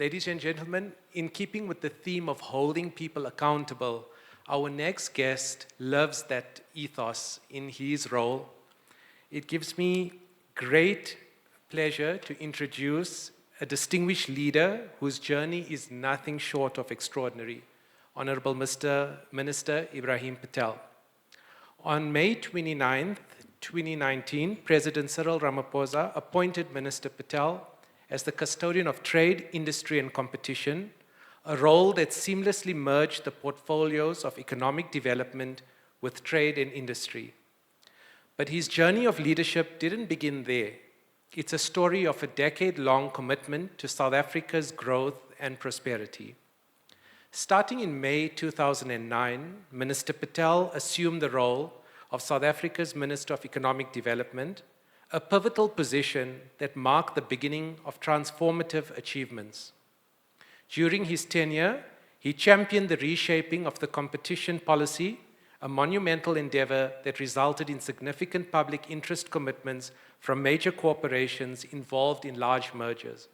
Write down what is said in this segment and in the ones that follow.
Ladies and gentlemen, in keeping with the theme of holding people accountable, our next guest lives that ethos in his role. It gives me great pleasure to introduce a distinguished leader whose journey is nothing short of extraordinary, Honorable Minister Ebrahim Patel. On May 29th, 2019, President Cyril Ramaphosa appointed Minister Patel as the custodian of trade, industry, and competition, a role that seamlessly merged the portfolios of economic development with trade and industry. But his journey of leadership didn't begin there. It's a story of a decade-long commitment to South Africa's growth and prosperity. Starting in May 2009, Minister Patel assumed the role of South Africa's Minister of Economic Development, a pivotal position that marked the beginning of transformative achievements. During his tenure, he championed the reshaping of the competition policy, a monumental endeavor that resulted in significant public interest commitments from major corporations involved in large mergers.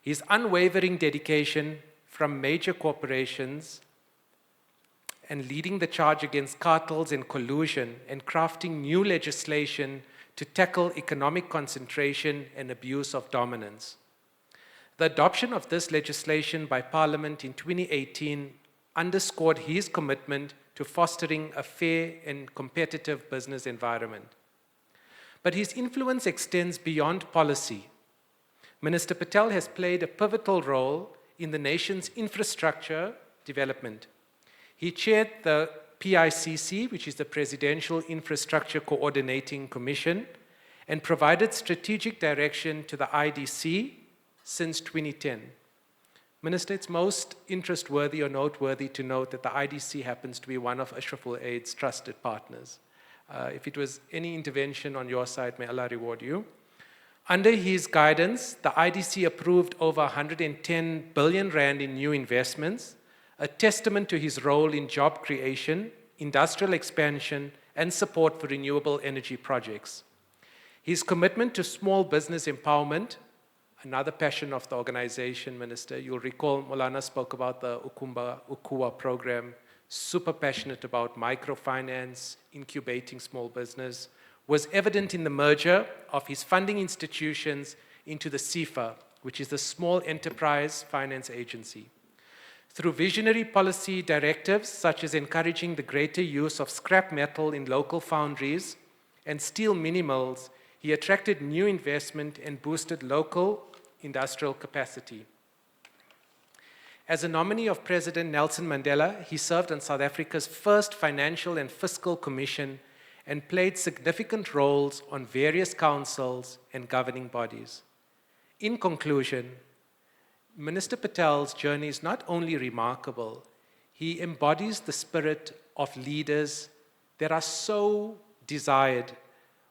His unwavering dedication from major corporations and leading the charge against cartels and collusion and crafting new legislation to tackle economic concentration and abuse of dominance. The adoption of this legislation by Parliament in 2018 underscored his commitment to fostering a fair and competitive business environment. But his influence extends beyond policy. Minister Patel has played a pivotal role in the nation's infrastructure development. He chaired the PICC, which is the Presidential Infrastructure Coordinating Commission, and provided strategic direction to the IDC since 2010. Minister, it's most interest-worthy or noteworthy to note that the IDC happens to be one of Ashraful Aid's trusted partners. If it was any intervention on your side, may Allah reward you. Under his guidance, the IDC approved over 110 billion rand in new investments, a testament to his role in job creation, industrial expansion, and support for renewable energy projects. His commitment to small business empowerment, another passion of the organization, Minister. You'll recall Molana spoke about the Ukua program, super passionate about microfinance, incubating small business, was evident in the merger of his funding institutions into the SEFA, which is the Small Enterprise Finance Agency. Through visionary policy directives, such as encouraging the greater use of scrap metal in local foundries and steel mini mills, he attracted new investment and boosted local industrial capacity. As a nominee of President Nelson Mandela, he served on South Africa's first Financial and Fiscal Commission and played significant roles on various councils and governing bodies. In conclusion, Minister Patel's journey is not only remarkable, he embodies the spirit of leaders that are so desired.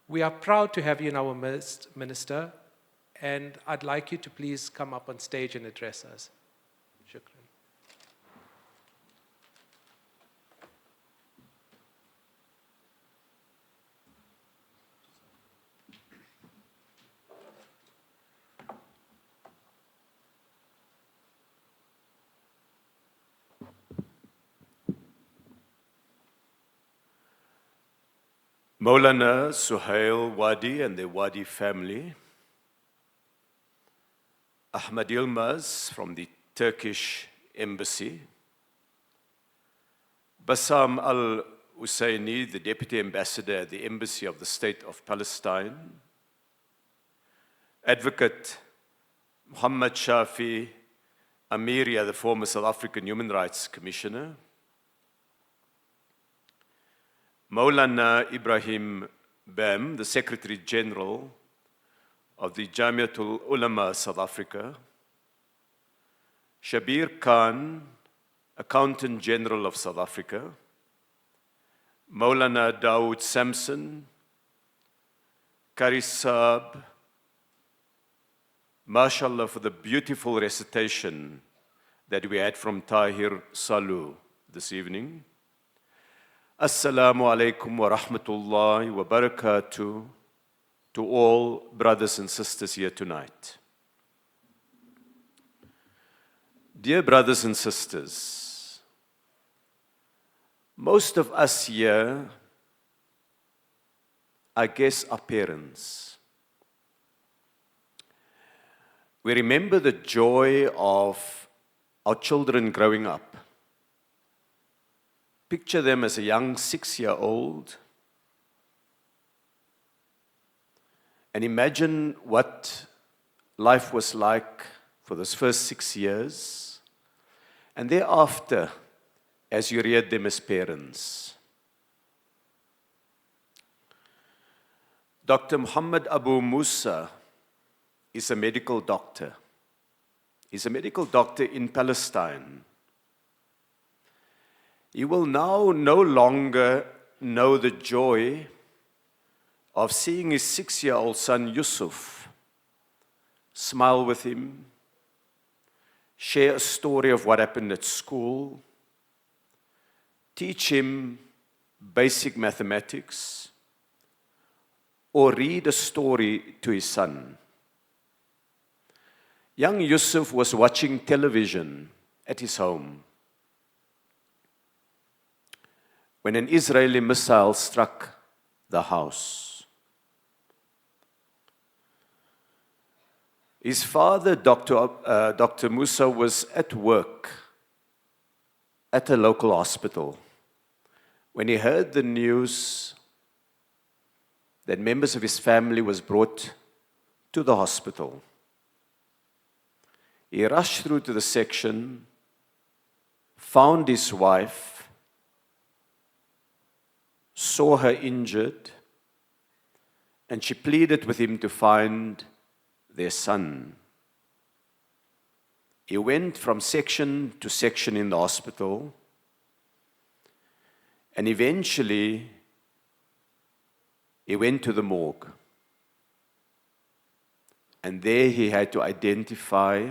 We are proud to have you in our midst, Minister, and I'd like you to please come up on stage and address us. Shukran. Maulana Suhail Wadi and the Wadi family, Ahmad Yilmaz from the Turkish Embassy, Bassam Al-Husseini, the Deputy Ambassador at the Embassy of the State of Palestine, Advocate Muhammad Shafi Amiria, the former South African Human Rights Commissioner, Maulana Ebrahim Bam, the Secretary General of the Jamiatul Ulama South Africa, Shabir Khan, Accountant General of South Africa, Maulana Dawood Samson, Karis Saab, mashallah for the beautiful recitation that we had from Tahir Salu this evening. Assalamu alaikum wa rahmatullahi wa barakatuh to all brothers and sisters here tonight. Dear brothers and sisters, most of us here, I guess, are parents. We remember the joy of our children growing up. Picture them as a young 6-year-old and imagine what life was like for those first 6 years, and thereafter, as you reared them as parents. Dr. Muhammad Abu Musa is a medical doctor. He's a medical doctor in Palestine. You will now no longer know the joy of seeing his 6-year-old son Yusuf smile with him, share a story of what happened at school, teach him basic mathematics, or read a story to his son. Young Yusuf was watching television at his home when an Israeli missile struck the house. His father, Dr. Musa, was at work at a local hospital when he heard the news that members of his family was brought to the hospital. He rushed through to the section, found his wife, saw her injured, and she pleaded with him to find their son. He went from section to section in the hospital, and eventually he went to the morgue. And there he had to identify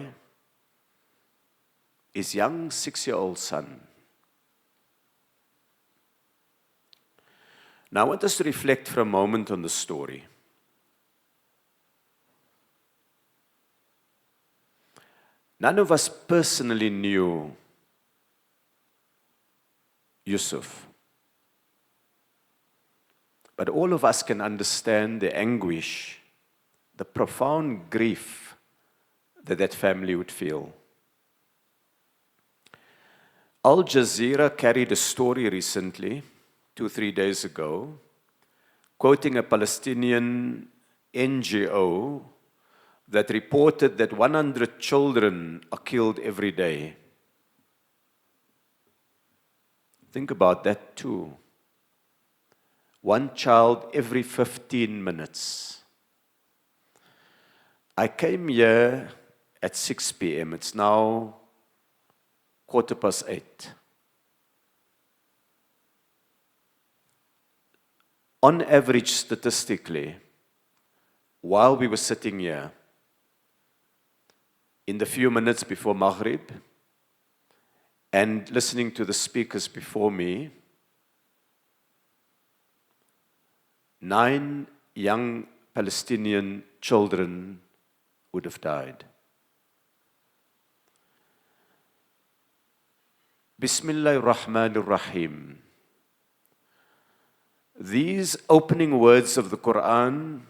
his young 6-year-old son. Now I want us to reflect for a moment on the story. None of us personally knew Yusuf. But all of us can understand the anguish, the profound grief that that family would feel. Al Jazeera carried a story recently, 2-3 days ago, quoting a Palestinian NGO that reported that 100 children are killed every day. Think about that too. 1 child every 15 minutes. I came here at 6 p.m. It's now 8:15. On average, statistically, while we were sitting here, in the few minutes before Maghrib, and listening to the speakers before me, 9 young Palestinian children would have died. Bismillahir Rahmanir Rahim. These opening words of the Quran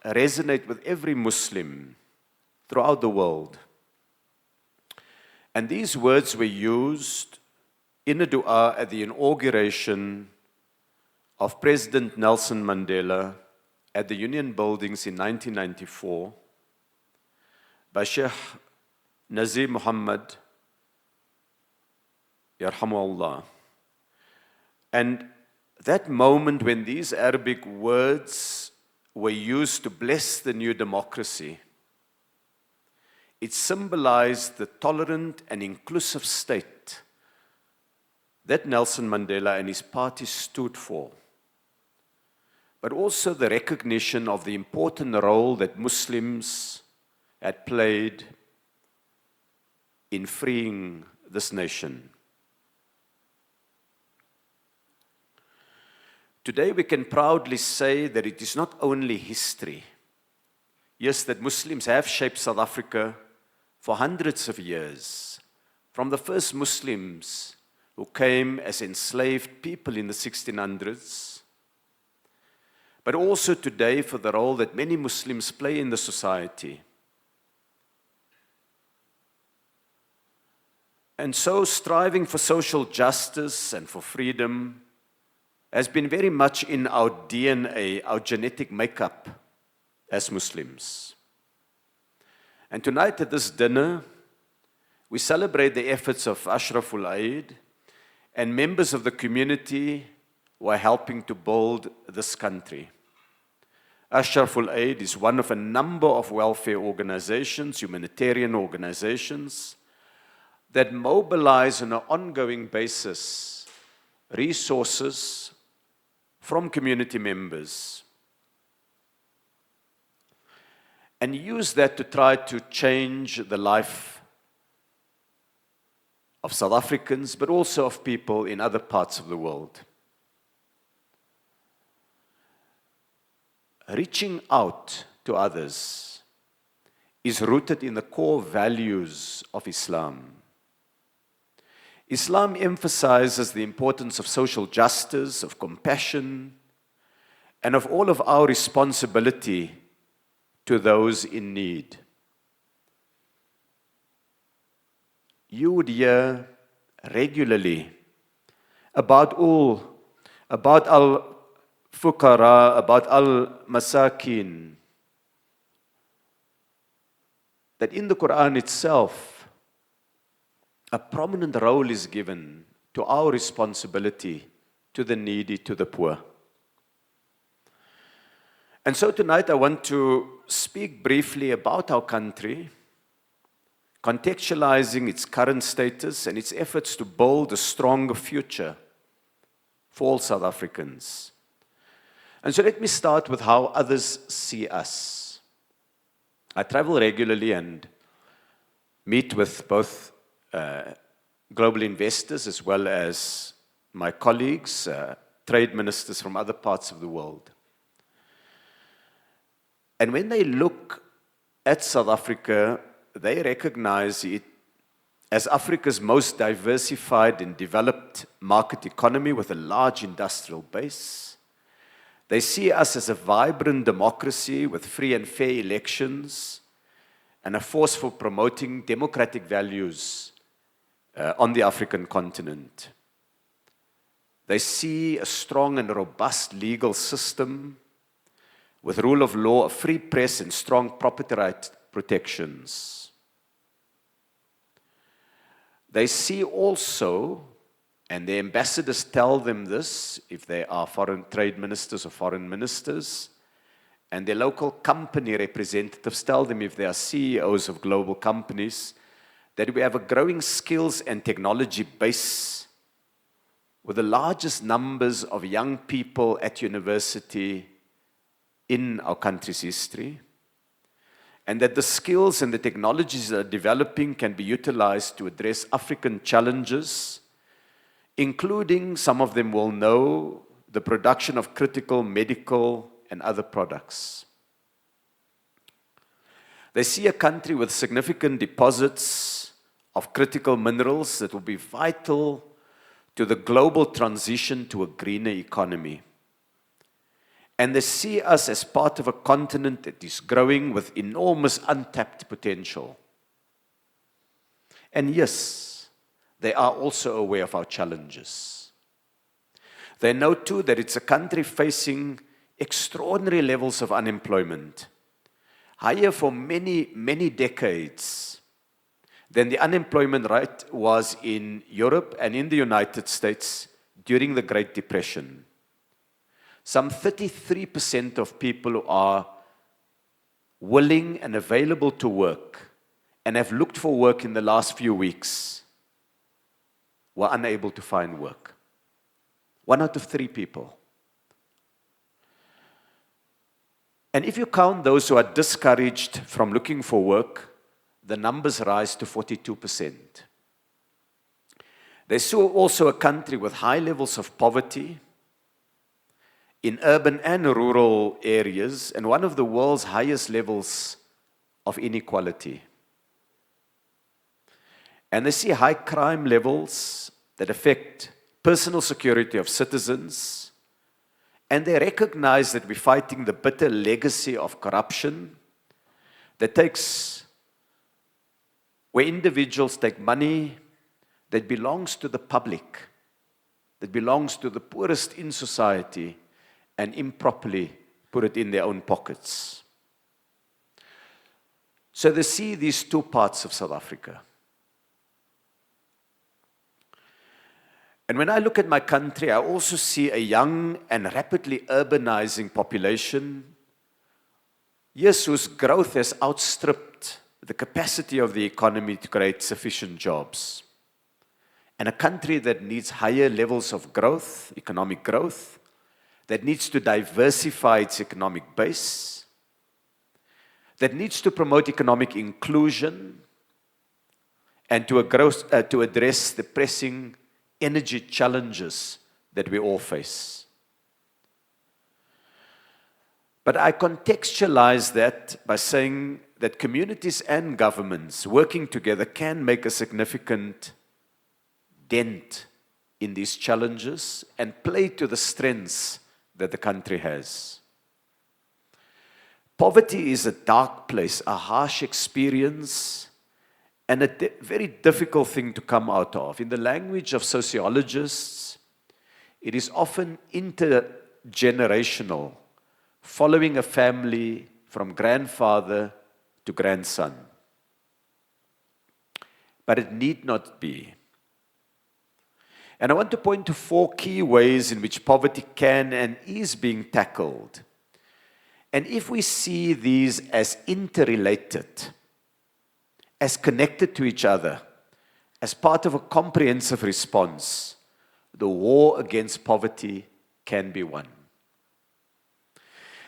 resonate with every Muslim throughout the world. And these words were used in a dua at the inauguration of President Nelson Mandela at the Union Buildings in 1994 by Sheikh Nazir Muhammad, Yarhamuallah. And that moment when these Arabic words were used to bless the new democracy, it symbolized the tolerant and inclusive state that Nelson Mandela and his party stood for, but also the recognition of the important role that Muslims had played in freeing this nation. Today we can proudly say that it is not only history. Yes, that Muslims have shaped South Africa for hundreds of years, from the first Muslims who came as enslaved people in the 1600s, but also today for the role that many Muslims play in the society. And so striving for social justice and for freedom has been very much in our DNA, our genetic makeup as Muslims. And tonight at this dinner, we celebrate the efforts of Ashraful and members of the community who are helping to build this country. Ashraful is one of a number of welfare organizations, humanitarian organizations, that mobilize on an ongoing basis resources from community members and use that to try to change the life of South Africans, but also of people in other parts of the world. Reaching out to others is rooted in the core values of Islam. Islam emphasizes the importance of social justice, of compassion, and of all of our responsibility to those in need. You would hear regularly about al-fuqara, about al-masakin, that in the Quran itself, a prominent role is given to our responsibility to the needy, to the poor. And so tonight I want to speak briefly about our country, contextualizing its current status and its efforts to build a stronger future for all South Africans. And so let me start with how others see us. I travel regularly and meet with both global investors as well as my colleagues, trade ministers from other parts of the world. And when they look at South Africa, they recognize it as Africa's most diversified and developed market economy with a large industrial base. They see us as a vibrant democracy with free and fair elections and a force for promoting democratic values on the African continent. They see a strong and robust legal system with rule of law, a free press, and strong property right protections. They see also, and the ambassadors tell them this, if they are foreign trade ministers or foreign ministers, and their local company representatives tell them if they are CEOs of global companies, that we have a growing skills and technology base with the largest numbers of young people at university in our country's history, and that the skills and the technologies that are developing can be utilized to address African challenges, including, some of them will know, the production of critical medical and other products. They see a country with significant deposits of critical minerals that will be vital to the global transition to a greener economy. And they see us as part of a continent that is growing with enormous untapped potential. And yes, they are also aware of our challenges. They know too that it's a country facing extraordinary levels of unemployment, higher for many, many decades than the unemployment rate was in Europe and in the United States during the Great Depression. Some 33% of people who are willing and available to work and have looked for work in the last few weeks were unable to find work. 1 out of 3 people. And if you count those who are discouraged from looking for work, the numbers rise to 42%. They saw also a country with high levels of poverty in urban and rural areas, and one of the world's highest levels of inequality. And they see high crime levels that affect personal security of citizens. And they recognize that we're fighting the bitter legacy of corruption where individuals take money that belongs to the public, that belongs to the poorest in society, and improperly put it in their own pockets. So they see these two parts of South Africa. And when I look at my country, I also see a young and rapidly urbanizing population, yes, whose growth has outstripped the capacity of the economy to create sufficient jobs. And a country that needs higher levels of growth, economic growth, that needs to diversify its economic base, that needs to promote economic inclusion, and to address the pressing energy challenges that we all face. But I contextualize that by saying that communities and governments working together can make a significant dent in these challenges and play to the strengths that the country has. Poverty is a dark place, a harsh experience, and a very difficult thing to come out of. In the language of sociologists, it is often intergenerational, following a family from grandfather to grandson. But it need not be. And I want to point to 4 key ways in which poverty can and is being tackled. And if we see these as interrelated, as connected to each other, as part of a comprehensive response, the war against poverty can be won.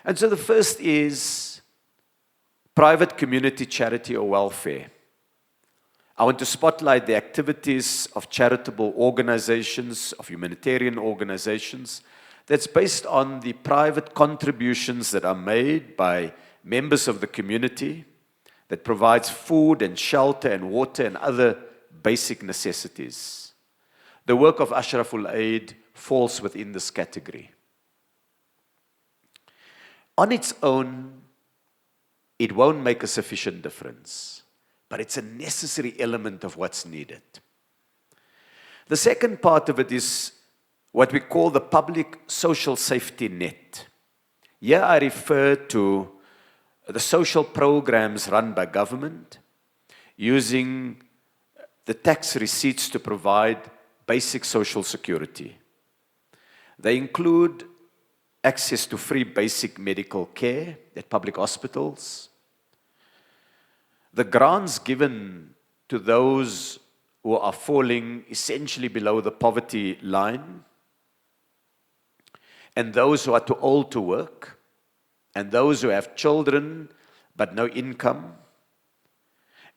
And so the first is private community charity or welfare. I want to spotlight the activities of charitable organizations, of humanitarian organizations, that's based on the private contributions that are made by members of the community, that provides food and shelter and water and other basic necessities. The work of Ashraful aid falls within this category. On its own, it won't make a sufficient difference, but it's a necessary element of what's needed. The second part of it is what we call the public social safety net. Here I refer to the social programs run by government, using the tax receipts to provide basic social security. They include access to free basic medical care at public hospitals, the grants given to those who are falling essentially below the poverty line, and those who are too old to work, and those who have children but no income.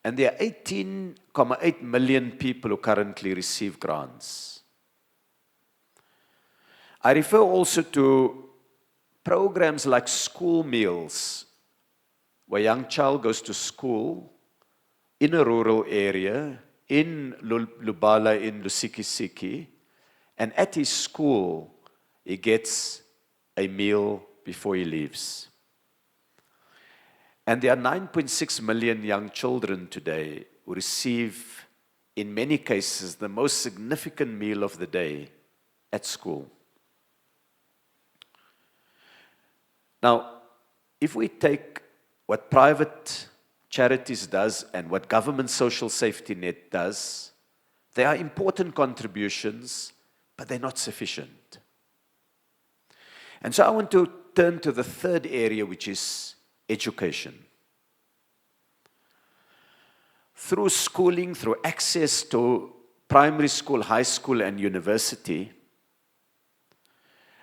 And there are 18.8 million people who currently receive grants. I refer also to programs like school meals, where a young child goes to school in a rural area, in Lubala, in Lusikisiki, and at his school, he gets a meal before he leaves. And there are 9.6 million young children today who receive, in many cases, the most significant meal of the day at school. Now, if we take what private charities does and what government social safety net does, they are important contributions, but they're not sufficient. And so I want to turn to the third area, which is education. Through schooling, through access to primary school, high school, and university,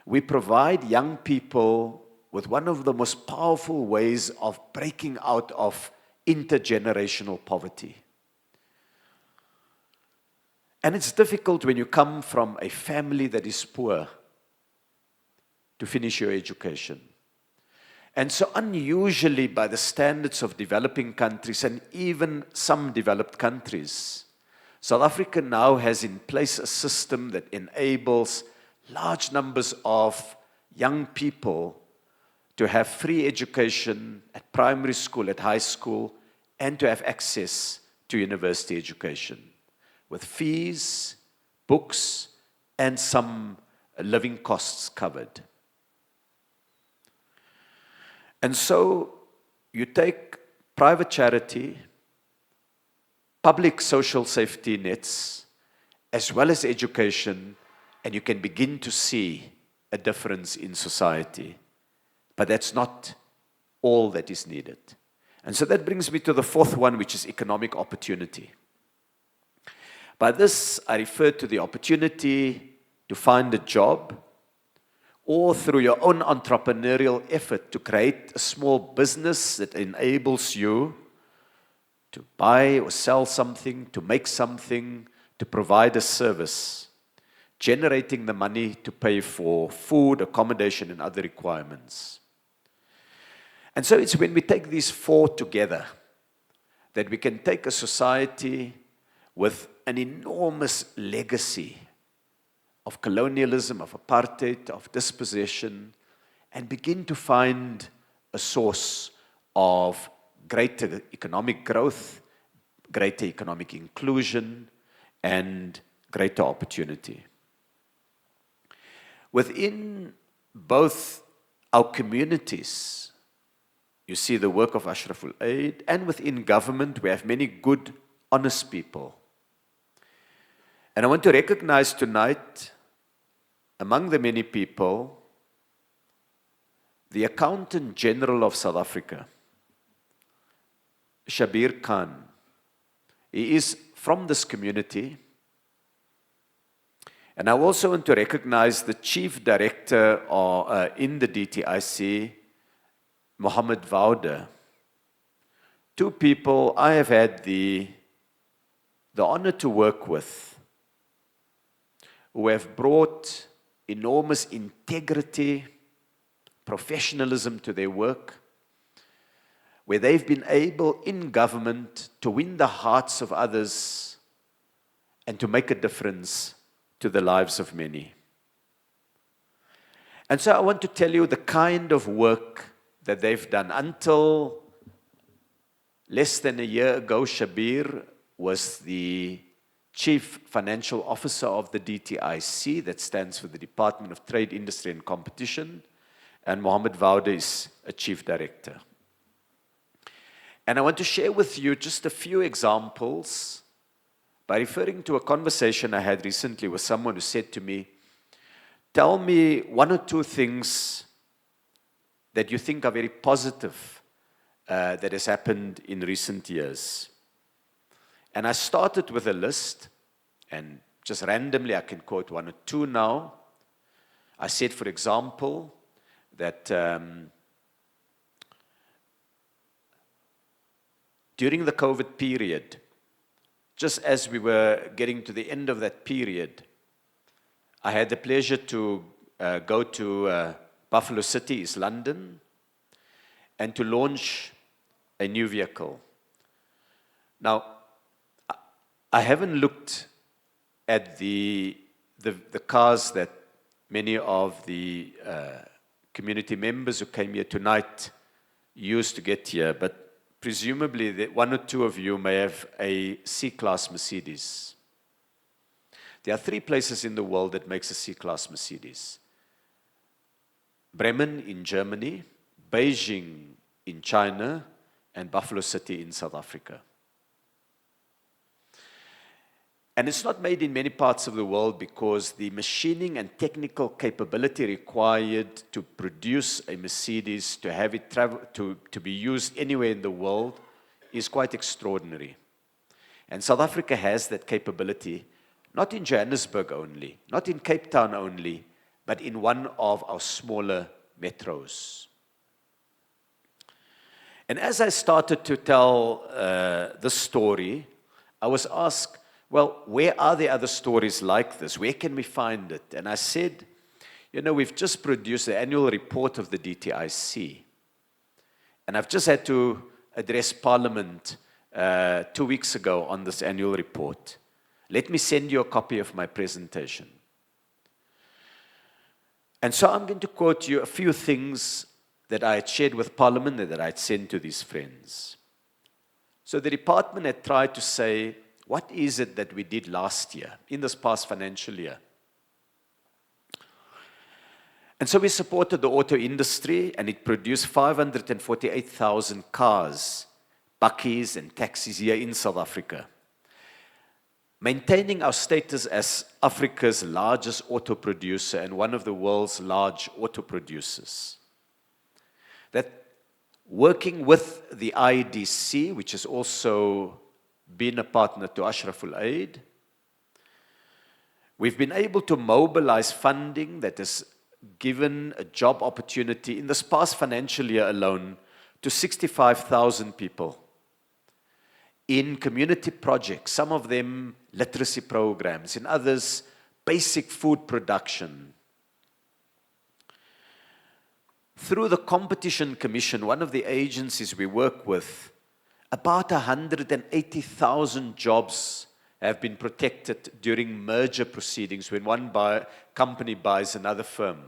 we provide young people with one of the most powerful ways of breaking out of intergenerational poverty. And it's difficult when you come from a family that is poor to finish your education. And so unusually, by the standards of developing countries and even some developed countries, South Africa now has in place a system that enables large numbers of young people to have free education at primary school, at high school, and to have access to university education with fees, books, and some living costs covered. And so you take private charity, public social safety nets, as well as education, and you can begin to see a difference in society. But that's not all that is needed. And so that brings me to the fourth one, which is economic opportunity. By this, I refer to the opportunity to find a job, or through your own entrepreneurial effort to create a small business that enables you to buy or sell something, to make something, to provide a service, generating the money to pay for food, accommodation, and other requirements. And so it's when we take these four together that we can take a society with an enormous legacy of colonialism, of apartheid, of dispossession, and begin to find a source of greater economic growth, greater economic inclusion, and greater opportunity. Within both our communities, you see the work of Ashraful Aid, and within government, we have many good, honest people. And I want to recognize tonight, among the many people, the Accountant General of South Africa, Shabir Khan. He is from this community. And I also want to recognize the Chief Director in the DTIC, Mohammed Woude. Two people I have had the honor to work with, who have brought enormous integrity, professionalism to their work, where they've been able in government to win the hearts of others and to make a difference to the lives of many. And so I want to tell you the kind of work that they've done. Until less than a year ago, Shabir was the Chief Financial Officer of the DTIC, that stands for the Department of Trade, Industry and Competition, and Mohammed Woude is a Chief Director. And I want to share with you just a few examples by referring to a conversation I had recently with someone who said to me, tell me one or two things that you think are very positive that has happened in recent years. And I started with a list, and just randomly I can quote one or two now. I said, for example, that during the COVID period, just as we were getting to the end of that period, I had the pleasure to go to Buffalo City, East London, and to launch a new vehicle. Now, I haven't looked at the cars that many of the community members who came here tonight used to get here, but presumably one or two of you may have a C-Class Mercedes. There are three places in the world that makes a C-Class Mercedes: Bremen in Germany, Beijing in China, and Buffalo City in South Africa. And it's not made in many parts of the world because the machining and technical capability required to produce a Mercedes, to have it travel, to be used anywhere in the world, is quite extraordinary. And South Africa has that capability, not in Johannesburg only, not in Cape Town only, but in one of our smaller metros. And as I started to tell the story, I was asked, well, where are the other stories like this? Where can we find it? And I said, we've just produced the annual report of the DTIC. And I've just had to address Parliament 2 weeks ago on this annual report. Let me send you a copy of my presentation. And so I'm going to quote you a few things that I had shared with Parliament and that I had sent to these friends. So the department had tried to say, what is it that we did last year, in this past financial year? And so we supported the auto industry, and it produced 548,000 cars, bakkies and taxis here in South Africa, maintaining our status as Africa's largest auto producer and one of the world's large auto producers. That working with the IDC, which has also been a partner to Ashraful Aid, we've been able to mobilize funding that has given a job opportunity in this past financial year alone to 65,000 people in community projects, some of them literacy programs, in others basic food production. Through the Competition Commission, one of the agencies we work with, about 180,000 jobs have been protected during merger proceedings when one company buys another firm.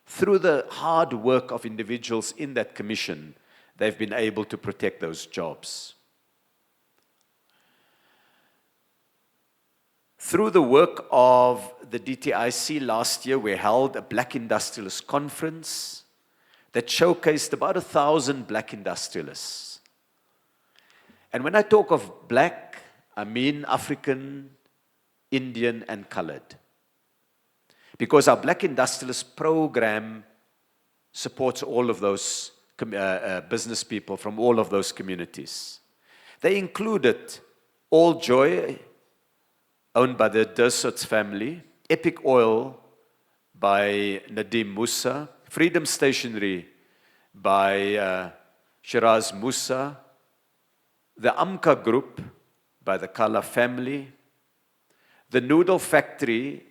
Through the hard work of individuals in that commission, they've been able to protect those jobs. Through the work of the DTIC last year, we held a Black Industrialist Conference that showcased about 1,000 black industrialists. And when I talk of black, I mean African, Indian, and colored. Because our Black Industrialist program supports all of those business people from all of those communities. They included All Joy, owned by the Dersots family, Epic Oil by Nadim Musa, Freedom Stationery by Shiraz Musa, the Amka Group by the Kala family, the Noodle Factory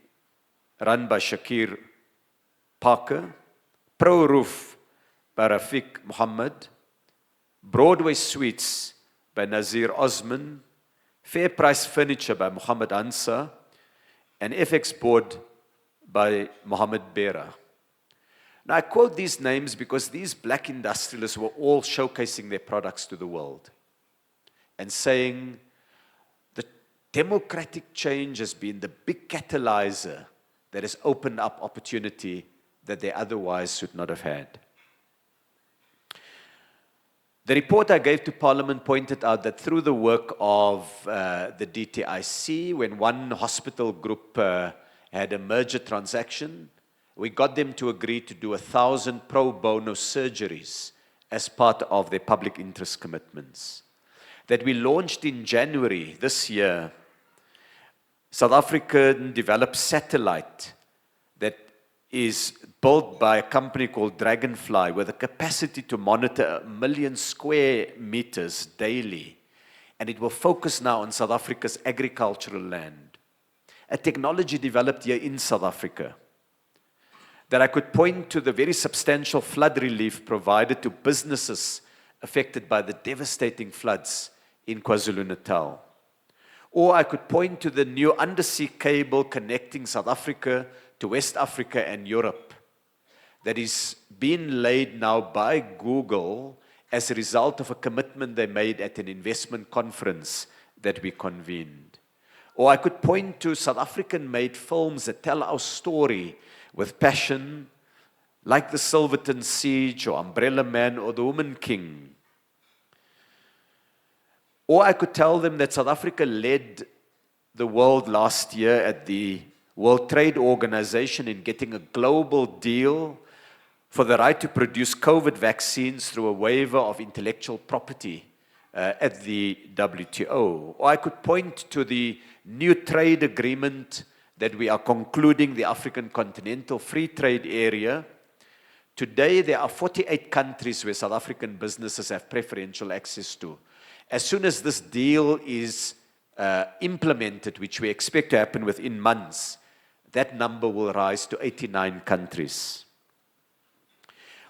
run by Shakir Parker, Pro Roof by Rafiq Muhammad, Broadway Sweets by Nazir Osman, Fair Price Furniture by Muhammad Ansar, and FX Board by Muhammad Bera. Now I quote these names because these black industrialists were all showcasing their products to the world and saying the democratic change has been the big catalyzer that has opened up opportunity that they otherwise would not have had. The report I gave to Parliament pointed out that through the work of the DTIC, when one hospital group had a merger transaction, we got them to agree to do 1,000 pro bono surgeries as part of their public interest commitments. That we launched in January this year, South African developed satellite that is built by a company called Dragonfly with a capacity to monitor 1 million square meters daily. And it will focus now on South Africa's agricultural land. A technology developed here in South Africa that I could point to the very substantial flood relief provided to businesses affected by the devastating floods in KwaZulu-Natal. Or I could point to the new undersea cable connecting South Africa to West Africa and Europe that is being laid now by Google as a result of a commitment they made at an investment conference that we convened. Or I could point to South African-made films that tell our story with passion, like The Silverton Siege or Umbrella Man or The Woman King. Or I could tell them that South Africa led the world last year at the World Trade Organization in getting a global deal for the right to produce COVID vaccines through a waiver of intellectual property at the WTO. Or I could point to the new trade agreement that we are concluding, the African Continental Free Trade Area. Today, there are 48 countries where South African businesses have preferential access to. As soon as this deal is implemented, which we expect to happen within months, that number will rise to 89 countries.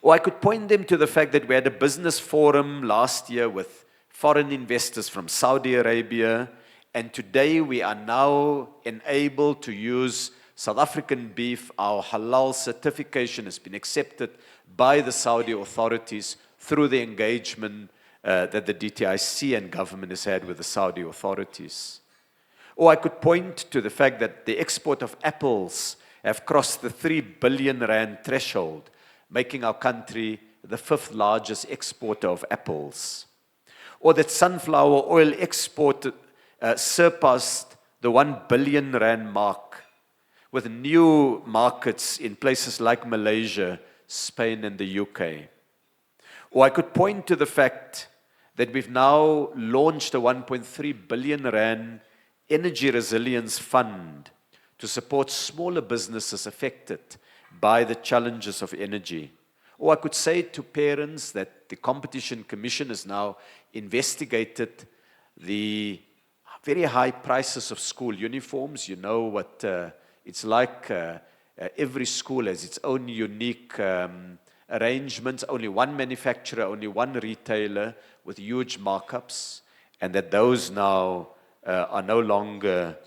Or I could point them to the fact that we had a business forum last year with foreign investors from Saudi Arabia And today we are now enabled to use South African beef. Our halal certification has been accepted by the Saudi authorities through the engagement that the DTIC and government has had with the Saudi authorities. Or I could point to the fact that the export of apples have crossed the 3 billion rand threshold, making our country the 5th largest exporter of apples. Or that sunflower oil export surpassed the 1 billion rand mark, with new markets in places like Malaysia, Spain, and the UK. Or I could point to the fact that we've now launched a 1.3 billion rand energy resilience fund to support smaller businesses affected by the challenges of energy. Or I could say to parents that the Competition Commission has now investigated the very high prices of school uniforms. You know what it's like. Every school has its own unique arrangements, only one manufacturer, only one retailer with huge markups, and that those now are no longer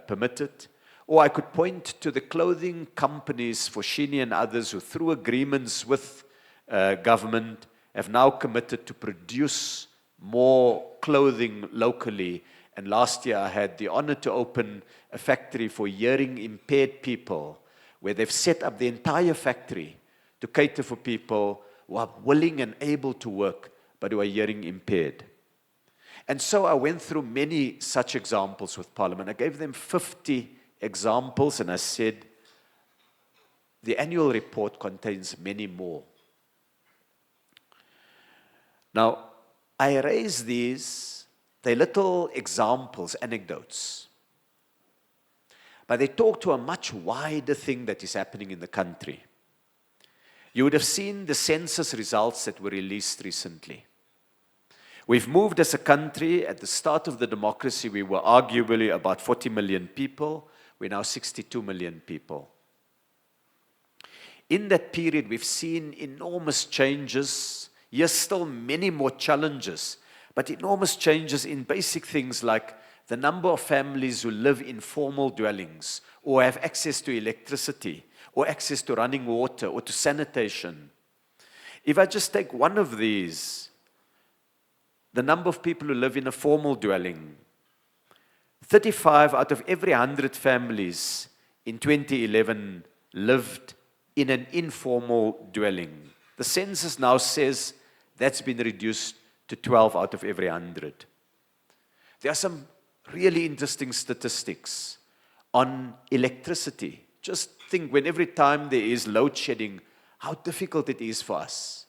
permitted. Or I could point to the clothing companies, Foschini and others, who through agreements with government have now committed to produce more clothing locally. And last year I had the honor to open a factory for hearing impaired people, where they've set up the entire factory to cater for people who are willing and able to work, but who are hearing impaired. And so I went through many such examples with Parliament. I gave them 50 examples, and I said, the annual report contains many more. Now, I raise these, they're little examples, anecdotes, but they talk to a much wider thing that is happening in the country. You would have seen the census results that were released recently. We've moved as a country. At the start of the democracy, we were arguably about 40 million people. We're now 62 million people. In that period, we've seen enormous changes. Yes, still many more challenges, but enormous changes in basic things like the number of families who live in formal dwellings or have access to electricity or access to running water or to sanitation. If I just take one of these, the number of people who live in a formal dwelling, 35 out of every 100 families in 2011 lived in an informal dwelling. The census now says that's been reduced to 12 out of every 100. There are some really interesting statistics on electricity. Just think, when every time there is load shedding, how difficult it is for us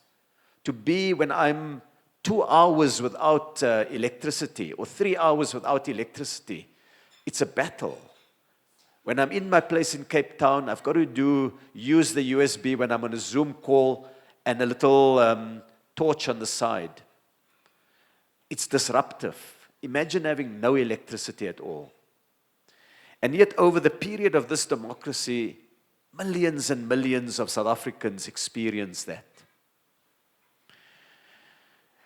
to be when I'm 2 hours without electricity or 3 hours without electricity. It's a battle. When I'm in my place in Cape Town, I've got to use the USB when I'm on a Zoom call and a little torch on the side. It's disruptive. Imagine having no electricity at all. And yet, over the period of this democracy, millions and millions of South Africans experience that.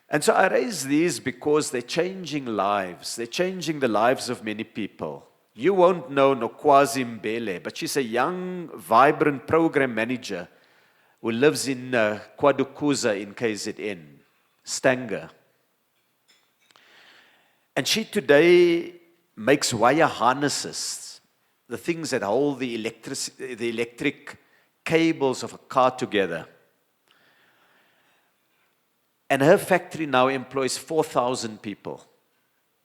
And so I raise these because they're changing lives. They're changing the lives of many people. You won't know Nokwazi Mbele, but she's a young, vibrant program manager who lives in Kwadukuza in KZN, Stanger. And she today makes wire harnesses, the things that hold the electric cables of a car together. And her factory now employs 4,000 people.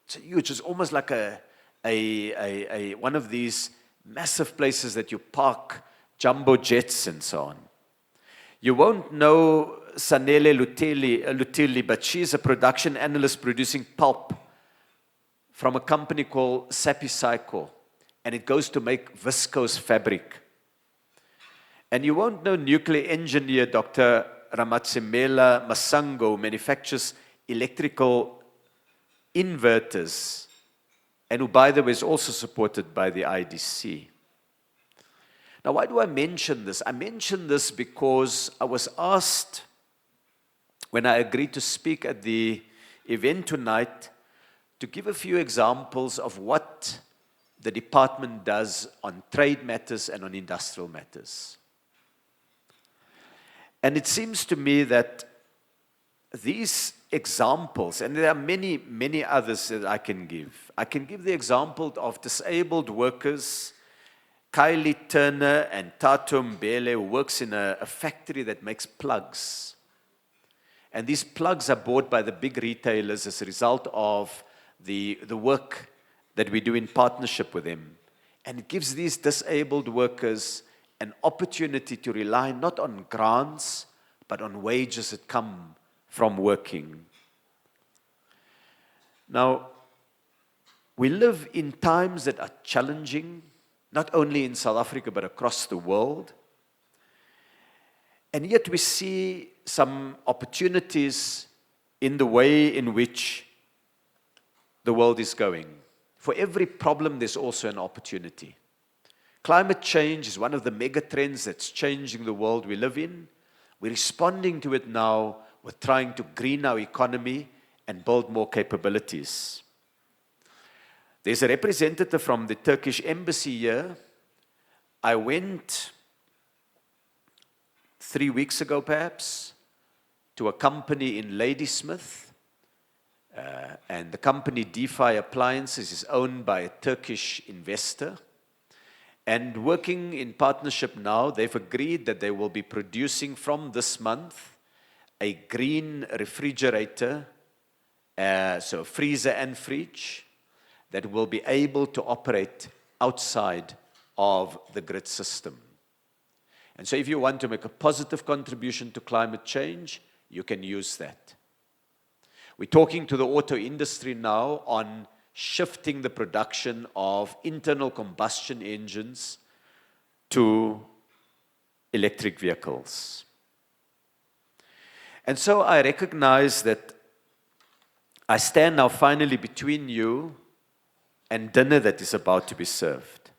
It's huge. It's almost like one of these massive places that you park jumbo jets and so on. You won't know Sanele Lutili, but she's a production analyst producing pulp from a company called Sapicycle, and it goes to make viscose fabric. And you won't know nuclear engineer Dr. Ramatsimela Masango, who manufactures electrical inverters, and who, by the way, is also supported by the IDC. Now, why do I mention this? I mention this because I was asked, when I agreed to speak at the event tonight, to give a few examples of what the department does on trade matters and on industrial matters. And it seems to me that these examples, and there are many, many others that I can give. I can give the example of disabled workers, Kylie Turner and Tato Mbele, who works in a factory that makes plugs. And these plugs are bought by the big retailers as a result of the work that we do in partnership with them. And it gives these disabled workers an opportunity to rely not on grants, but on wages that come from working. Now, we live in times that are challenging, not only in South Africa, but across the world. And yet we see some opportunities in the way in which the world is going. For every problem, there's also an opportunity. Climate change is one of the mega trends that's changing the world we live in. We're responding to it now with trying to green our economy and build more capabilities. There's a representative from the Turkish embassy here. I went 3 weeks ago, perhaps, to a company in Ladysmith. And the company DeFi Appliances is owned by a Turkish investor. And working in partnership now, they've agreed that they will be producing from this month a green refrigerator, so a freezer and fridge, that will be able to operate outside of the grid system. And so if you want to make a positive contribution to climate change, you can use that. We're talking to the auto industry now on shifting the production of internal combustion engines to electric vehicles. And so I recognize that I stand now finally between you and dinner that is about to be served.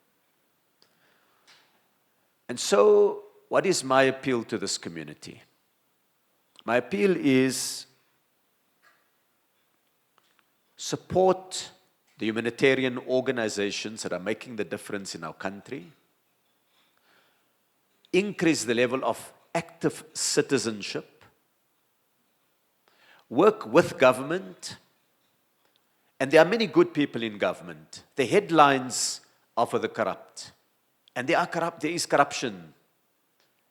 And so, what is my appeal to this community? My appeal is support the humanitarian organizations that are making the difference in our country, increase the level of active citizenship, work with government, and there are many good people in government. The headlines are for the corrupt, and there is corruption,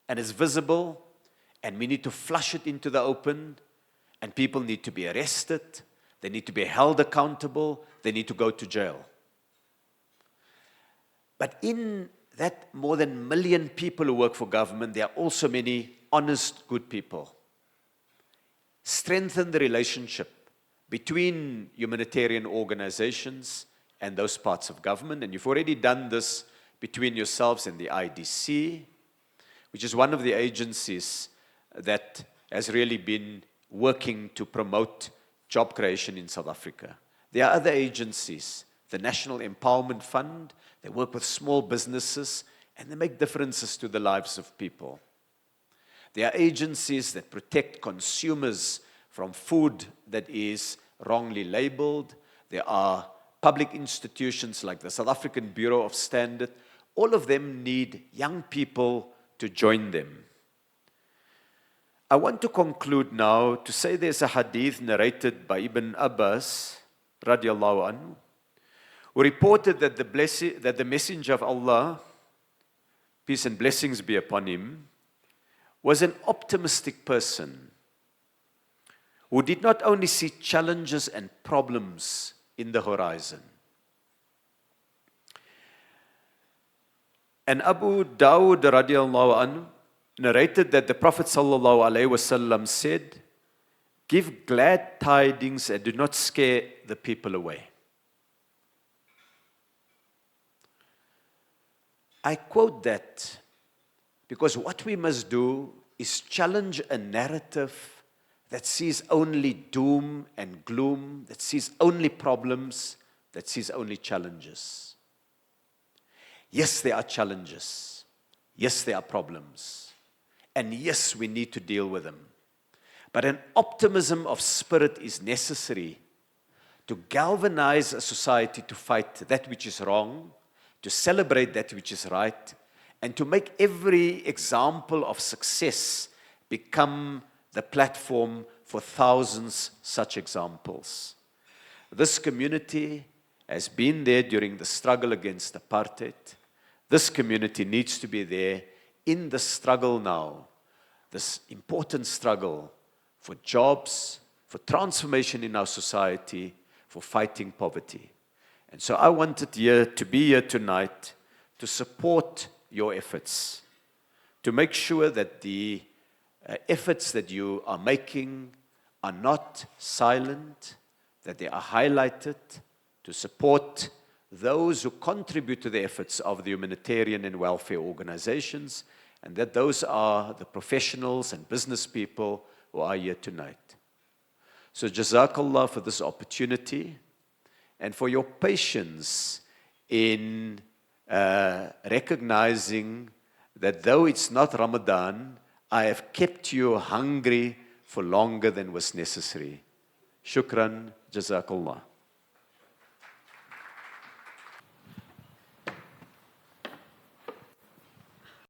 and it's visible, and we need to flush it into the open, and people need to be arrested, they need to be held accountable, they need to go to jail. But in that more than 1 million people who work for government, there are also many honest, good people. Strengthen the relationship between humanitarian organizations and those parts of government. And you've already done this between yourselves and the IDC, which is one of the agencies that has really been working to promote job creation in South Africa. There are other agencies, the National Empowerment Fund, they work with small businesses and they make differences to the lives of people. There are agencies that protect consumers from food that is wrongly labeled. There are public institutions like the South African Bureau of Standards. All of them need young people to join them. I want to conclude now to say there's a hadith narrated by Ibn Abbas, radiallahu anhu, who reported that the Messenger of Allah, peace and blessings be upon him, was an optimistic person who did not only see challenges and problems in the horizon. And Abu Dawud radiallahu anhu narrated that the Prophet sallallahu alaihi wasallam said, "Give glad tidings and do not scare the people away." I quote that because what we must do is challenge a narrative that sees only doom and gloom, that sees only problems, that sees only challenges. Yes, there are challenges. Yes, there are problems. And yes, we need to deal with them. But an optimism of spirit is necessary to galvanize a society to fight that which is wrong, to celebrate that which is right, and to make every example of success become the platform for thousands such examples. This community has been there during the struggle against apartheid. This community needs to be there in the struggle now, this important struggle for jobs, for transformation in our society, for fighting poverty. And so I wanted to be here tonight to support your efforts, to make sure that the efforts that you are making are not silent, that they are highlighted, to support those who contribute to the efforts of the humanitarian and welfare organizations, and that those are the professionals and business people who are here tonight. So Jazakallah for this opportunity and for your patience in recognizing that though it's not Ramadan, I have kept you hungry for longer than was necessary. Shukran, Jazakallah.